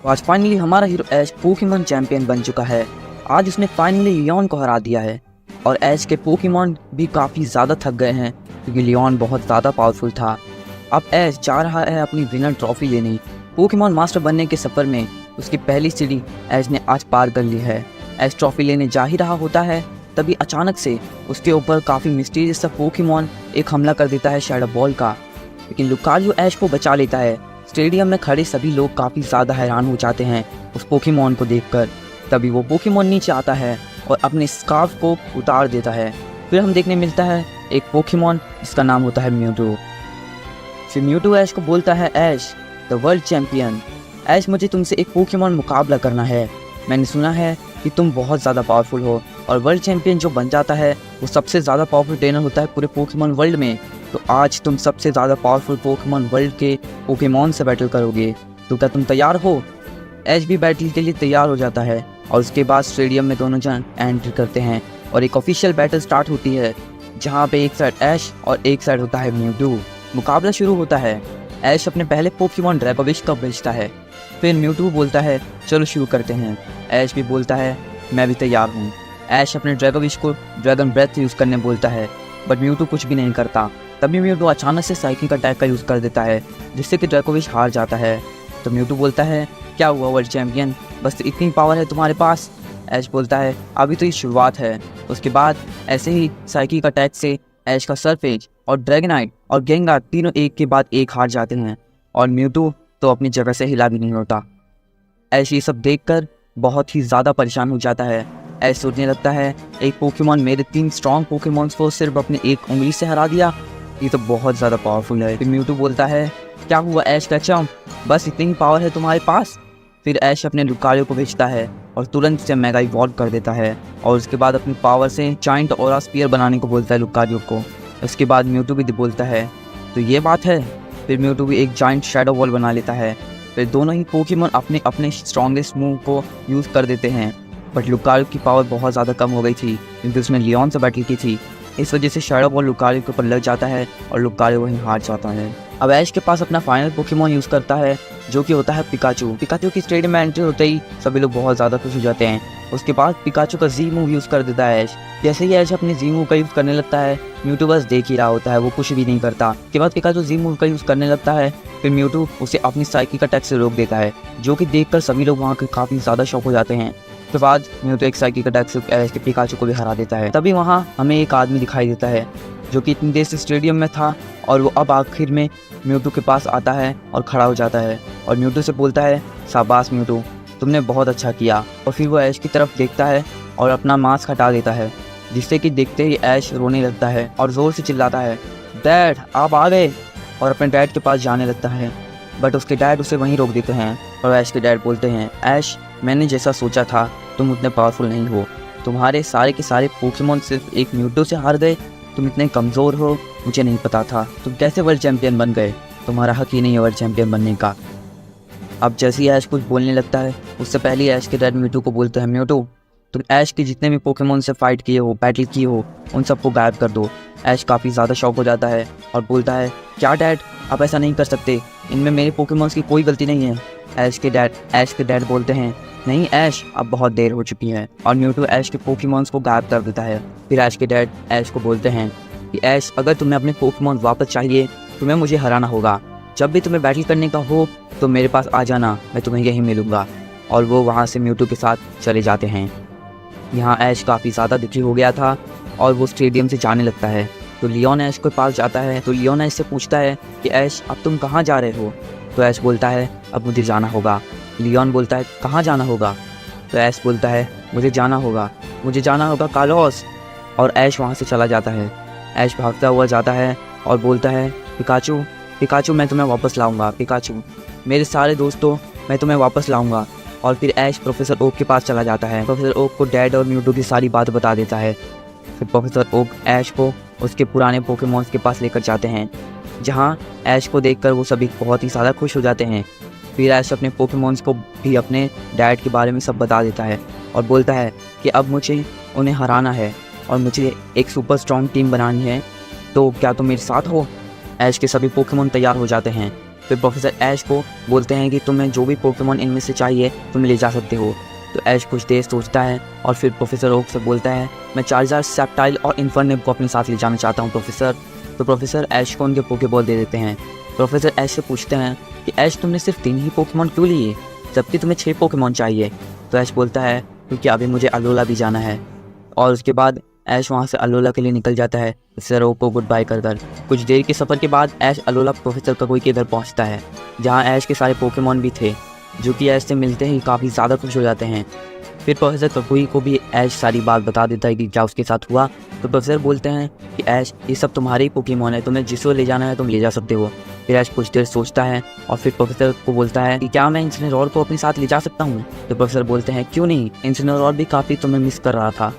तो आज फाइनली हमारा हीरो ऐश पोकेमॉन चैंपियन बन चुका है। आज उसने फाइनली लियोन को हरा दिया है और ऐश के पोकेमॉन भी काफ़ी ज़्यादा थक गए हैं क्योंकि लियोन बहुत ज़्यादा पावरफुल था। अब ऐश जा रहा है अपनी विनर ट्रॉफी लेने। पोकेमॉन मास्टर बनने के सफ़र में उसकी पहली सीढ़ी ऐश ने आज पार कर ली है। ऐश ट्रॉफी लेने जा ही रहा होता है, तभी अचानक से उसके ऊपर काफ़ी मिस्टीरियस सा पोकेमॉन एक हमला कर देता है शैडो बॉल का, लेकिन लुकारियो ऐश को बचा लेता है। स्टेडियम में खड़े सभी लोग काफ़ी ज़्यादा हैरान हो जाते हैं उस पोकेमॉन को देखकर। तभी वो पोकेमॉन नीचे आता है और अपने स्कार्फ को उतार देता है। फिर हम देखने मिलता है एक पोकेमॉन जिसका नाम होता है म्यूटू। फिर म्यूटू ऐश को बोलता है, ऐश द वर्ल्ड चैम्पियन, ऐश मुझे तुमसे एक पोकेमॉन मुकाबला करना है। मैंने सुना है कि तुम बहुत ज़्यादा पावरफुल हो और वर्ल्ड चैम्पियन जो बन जाता है वो सबसे ज़्यादा पावरफुल ट्रेनर होता है पूरे पोकेमॉन वर्ल्ड में। तो आज तुम सबसे ज़्यादा पावरफुल पोकेमॉन वर्ल्ड के पोकेमॉन से बैटल करोगे, तो क्या तुम तैयार हो? ऐश भी बैटल के लिए तैयार हो जाता है और उसके बाद स्टेडियम में दोनों जन एंट्री करते हैं और एक ऑफिशियल बैटल स्टार्ट होती है जहाँ पे एक साइड ऐश और एक साइड होता है म्यूटू। मुकाबला शुरू होता है। ऐश अपने पहले पोकेमॉन ड्रैगोविश को भेजता है। फिर म्यूटू बोलता है चलो शुरू करते हैं। ऐश भी बोलता है मैं भी तैयार हूँ। ऐश अपने ड्रैगोविश को ड्रैगन ब्रेथ यूज़ करने बोलता है, बट म्यूटू कुछ भी नहीं करता। तभी म्यूटू अचानक से साइकिल अटैक का यूज़ कर देता है जिससे कि ड्रैगोविश हार जाता है। तो म्यूटू बोलता है क्या हुआ वर्ल्ड चैम्पियन, बस इतनी पावर है तुम्हारे पास? ऐश बोलता है अभी तो ये शुरुआत है। उसके बाद ऐसे ही साइकिल अटैक से ऐश का सरफेज और ड्रैगनाइट और गेंगार तीनों एक के बाद एक हार जाते हैं और म्यूटू तो अपनी जगह से हिला भी नहीं होता। ऐश ये सब देखकर बहुत ही ज़्यादा परेशान हो जाता है। ऐश सोचने लगता है एक पोकेमॉन मेरे 3 स्ट्रॉन्ग पोकेमॉन्स को सिर्फ अपने एक उंगली से हरा दिया, ये तो बहुत ज़्यादा पावरफुल है। फिर म्यूटू बोलता है क्या हुआ ऐश का चम, बस इतनी ही पावर है तुम्हारे पास? फिर ऐश अपने लुकारियो को भेजता है और तुरंत से मेगा इवॉल्व कर देता है और उसके बाद अपनी पावर से जायंट ऑरा स्पीयर बनाने को बोलता है लुकारियो को। उसके बाद म्यूटू भी बोलता है तो ये बात है। फिर म्यूटू भी एक जायंट शैडो वॉल बना लेता है। फिर दोनों ही पोकेमॉन अपने अपने स्ट्रॉन्गेस्ट मूव को यूज़ कर देते हैं, बट लुकारियो की पावर बहुत ज़्यादा कम हो गई थी क्योंकि उसने लियोन से बैटल की थी। इस वजह से शैडो बॉल लुकारियो के ऊपर लग जाता है और लुकारियो वहीं हार जाता है। अब ऐश के पास अपना फाइनल पोकेमॉन यूज़ करता है जो कि होता है पिकाचू। पिकाचू की स्टेडियम में एंट्री होते ही सभी लोग बहुत ज़्यादा खुश हो जाते हैं। उसके बाद पिकाचू का जी मूव यूज़ कर देता है ऐश। जैसे ही ऐश अपने जी मूव का यूज़ करने लगता है म्यूटू बस देख ही रहा होता है, वो कुछ भी नहीं करता। उसके बाद पिकाचू जी मूव का यूज़ करने लगता है। फिर म्यूटू उसे अपनी साइकिल अटैक से रोक देता है जो कि देखकर सभी लोग वहाँ के काफ़ी ज़्यादा शॉक हो जाते हैं। उसके बाद म्यूटू एक साइकिल अटैक से ऐश के पिकाचू को भी हरा देता है। तभी वहाँ हमें एक आदमी दिखाई देता है जो कि इतनी देर से स्टेडियम में था और वो अब आखिर में म्यूटू के पास आता है और खड़ा हो जाता है और म्यूटू से बोलता है शाबाश म्यूटू, तुमने बहुत अच्छा किया। और फिर वो ऐश की तरफ देखता है और अपना मास्क हटा देता है जिससे कि देखते ही ऐश रोने लगता है और ज़ोर से चिल्लाता है डैड आप आ गए, और अपने डैड के पास जाने लगता है। बट उसके डैड उसे वहीं रोक देते हैं और ऐश के डैड बोलते हैं ऐश मैंने जैसा सोचा था तुम उतने पावरफुल नहीं हो, तुम्हारे सारे के सारे पोकेमॉन सिर्फ एक म्यूटू से हार गए, तुम इतने कमज़ोर हो मुझे नहीं पता था, तुम कैसे वर्ल्ड चैम्पियन बन गए, तुम्हारा हक ही नहीं है वर्ल्ड चैम्पियन बनने का। अब जैसे ही ऐश कुछ बोलने लगता है उससे पहले ऐश के डैड म्यूटू को बोलते हैं म्यूटू तुम ऐश के जितने भी पोकेमॉन से फाइट किए हो, बैटल किए हो, उन सबको गायब कर दो। ऐश काफ़ी ज़्यादा शॉक हो जाता है और बोलता है क्या डैड आप ऐसा नहीं कर सकते, इनमें मेरे पोकेमॉन्स की कोई गलती नहीं है। ऐश के डैड बोलते हैं नहीं ऐश अब बहुत देर हो चुकी है, और म्यूटू ऐश के पोकेमॉन्स को गायब कर देता है। फिर ऐश के डैड ऐश को बोलते हैं कि ऐश अगर तुम्हें अपने पोकेमॉन वापस चाहिए तुम्हें मुझे हराना होगा, जब भी तुम्हें बैटल करने का हो तो मेरे पास आ जाना, मैं तुम्हें यहीं मिलूँगा। और वो वहाँ से म्यूटू के साथ चले जाते हैं। यहाँ ऐश काफ़ी ज़्यादा दुखी हो गया था और वो स्टेडियम से जाने लगता है। तो लियोन ऐश के पास जाता है तो लियोन ऐश से पूछता है कि ऐश अब तुम कहाँ जा रहे हो? तो ऐश बोलता है अब मुझे जाना होगा। लियोन बोलता है कहाँ जाना होगा? तो ऐश बोलता है मुझे जाना होगा कालोस। और ऐश वहाँ से चला जाता है। ऐश भागता हुआ जाता है और बोलता है पिकाचू मैं तुम्हें वापस लाऊंगा, पिकाचू मेरे सारे दोस्तों मैं तुम्हें वापस लाऊंगा। और फिर ऐश प्रोफेसर ओक के पास चला जाता है। प्रोफेसर ओक को डैड और म्यूटू की सारी बात बता देता है। फिर प्रोफेसर ओक ऐश को उसके पुराने पोकेमॉन्स के पास लेकर जाते हैं जहाँ ऐश को देखकर वो सभी बहुत ही ज़्यादा खुश हो जाते हैं। फिर ऐश अपने पोकेमॉन्स को भी अपने डैड के बारे में सब बता देता है और बोलता है कि अब मुझे उन्हें हराना है और मुझे एक सुपर स्ट्रॉन्ग टीम बनानी है, तो क्या तुम मेरे साथ हो? ऐश के सभी पोकेमॉन तैयार हो जाते हैं फिर प्रोफेसर ऐश को बोलते हैं कि तुम्हें जो भी पोकेमॉन इनमें से चाहिए तुम ले जा सकते हो। तो ऐश कुछ देर सोचता है और फिर प्रोफेसर ओक से बोलता है मैं चार्जर, सेप्टाइल और इन्फर्नेप को अपने साथ ले जाना चाहता हूँ प्रोफेसर। तो प्रोफेसर ऐश को उनके पोकेबॉल दे देते हैं। प्रोफेसर ऐश से पूछते हैं कि ऐश तुमने सिर्फ 3 ही पोकेमॉन क्यों लिए जबकि तुम्हें 6 पोकेमॉन चाहिए। तो ऐश बोलता है क्योंकि अभी मुझे अलोला भी जाना है। और उसके बाद ऐश वहाँ से अलोला के लिए निकल जाता है प्रोफेसर ओक को गुड बाय कर कर। कुछ देर के सफ़र के बाद ऐश अलोला प्रोफेसर ककुई के घर पहुँचता है जहाँ ऐश के सारे पोकेमॉन भी थे, जो कि ऐश से मिलते ही काफ़ी ज़्यादा खुश हो जाते हैं। फिर प्रोफेसर ककुई को भी ऐश सारी बात बता देता है कि क्या उसके साथ हुआ। तो प्रोफेसर बोलते हैं कि ऐश ये सब तुम्हारे ही पोकेमॉन है, तुम्हें जिसको ले जाना है तुम ले जा सकते हो। फिर ऐश कुछ देर सोचता है और फिर प्रोफेसर को बोलता है कि क्या मैं इन्सिनेरोर को अपने साथ ले जा सकता हूँ। तो प्रोफेसर बोलते हैं क्यों नहीं, इन्सिनेरोर भी काफ़ी तुम्हें मिस कर रहा था।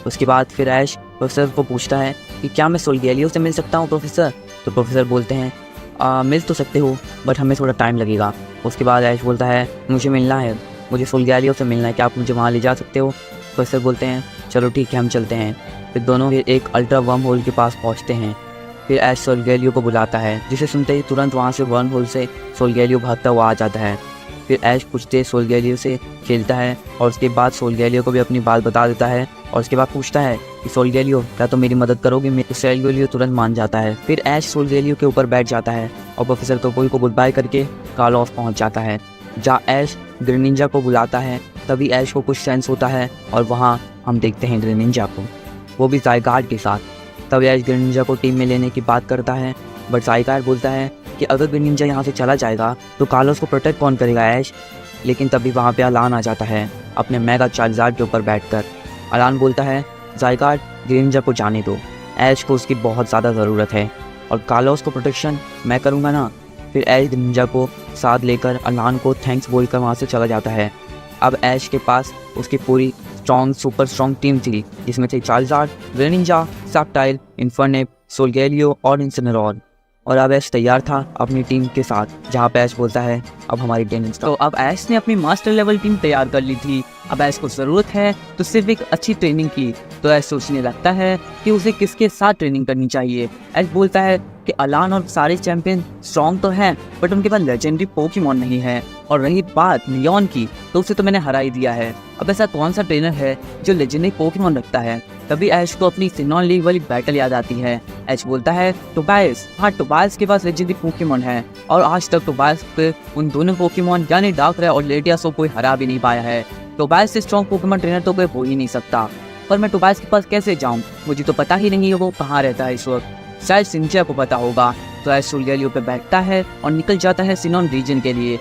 उसके बाद फिर ऐश प्रोफेसर को पूछता है कि क्या मैं सोलगैलियो से मिल सकता हूँ प्रोफेसर। तो प्रोफेसर बोलते हैं मिल तो सकते हो बट हमें थोड़ा टाइम लगेगा। उसके बाद ऐश बोलता है मुझे मिलना है, मुझे सोलगैलियो से मिलना है, क्या आप मुझे वहाँ ले जा सकते हो। प्रोफेसर बोलते हैं चलो ठीक है हम चलते हैं। फिर दोनों फिर एक अल्ट्रा वर्म होल के पास पहुँचते हैं। फिर ऐश सोलगैलियो को बुलाता है जिसे सुनते ही तुरंत वहाँ से वर्म होल से सोलगैलियो भागता हुआ आ जाता है। फिर ऐश कुछ देर सोलगैलियो से खेलता है और उसके बाद सोलगैलियो को भी अपनी बात बता देता है और उसके बाद पूछता है कि सोलगैलियो क्या तुम मेरी मदद करोगे। सोलगैलियो तुरंत मान जाता है। फिर ऐश सोलगैलियो के ऊपर बैठ जाता है और प्रोफेसर ककुई को गुड बाय करके कालोस पहुंच जाता है जहाँ ऐश ग्रेनिंजा को बुलाता है। तभी ऐश को कुछ सेंस होता है और वहाँ हम देखते हैं ग्रेनिंजा को, वो भी ज़ाइगार्ड के साथ। तब ऐश ग्रेनिंजा को टीम में लेने की बात करता है बट ज़ाइगार्ड बोलता है कि अगर ग्रेनिंजा यहाँ से चला जाएगा तो कालोस को प्रोटेक्ट कौन करेगा ऐश। लेकिन तभी वहाँ पे अलान आ जाता है अपने मेगा चार्जर के ऊपर बैठकर। अलान बोलता है ज़ाइगार्ड ग्रेनिंजा को जाने दो, ऐश को उसकी बहुत ज़्यादा ज़रूरत है और कालोस को प्रोटेक्शन मैं करूँगा ना। फिर ऐश ग्रेनिंजा को साथ लेकर अलान को थैंक्स बोलकर वहाँ से चला जाता है। अब ऐश के पास उसकी पूरी सुपर स्ट्रॉन्ग टीम थी जिसमें थे चार्जर, ग्रेनिंजा, सेप्टाइल, इन्फर्नेप, सोलगैलियो और इन्सिनेरोर। और अब ऐश तैयार था अपनी टीम के साथ जहाँ पे ऐश बोलता है अब हमारी टीम। तो अब ऐश ने अपनी मास्टर लेवल टीम तैयार कर ली थी। अब ऐश को ज़रूरत है तो सिर्फ एक अच्छी ट्रेनिंग की। तो ऐश सोचने लगता है कि उसे किसके साथ ट्रेनिंग करनी चाहिए। ऐश बोलता है कि अलान और सारे चैंपियन स्ट्रॉन्ग तो हैं बट उनके पास लेजेंडरी पोकेमॉन नहीं है। और रही बात लियोन की तो उसे तो मैंने हरा ही दिया है। अब ऐसा कौन सा ट्रेनर है जो लेजेंडरी पोकेमॉन रखता है। तभी ऐश को अपनी सिनॉन लीग वाली बैटल याद आती है। ऐश बोलता है टोबायस, हाँ टोबायस के पास लेजेंडरी पोकेमॉन है और आज तक टोबायस के उन दोनों पोकेमॉन यानी डार्कrai और लेटियस को कोई हरा भी नहीं पाया है। टोबायस से स्ट्रॉन्ग पोकेमॉन ट्रेनर तो कोई हो ही नहीं सकता। पर मैं टोबायस के पास कैसे जाऊँ, मुझे तो पता ही नहीं है वो कहाँ रहता है इस वक्त। शायद सिंचिया को पता होगा। तो ऐश सोलगैलियो पे बैठता है और निकल जाता है सिनॉन रीजन के लिए।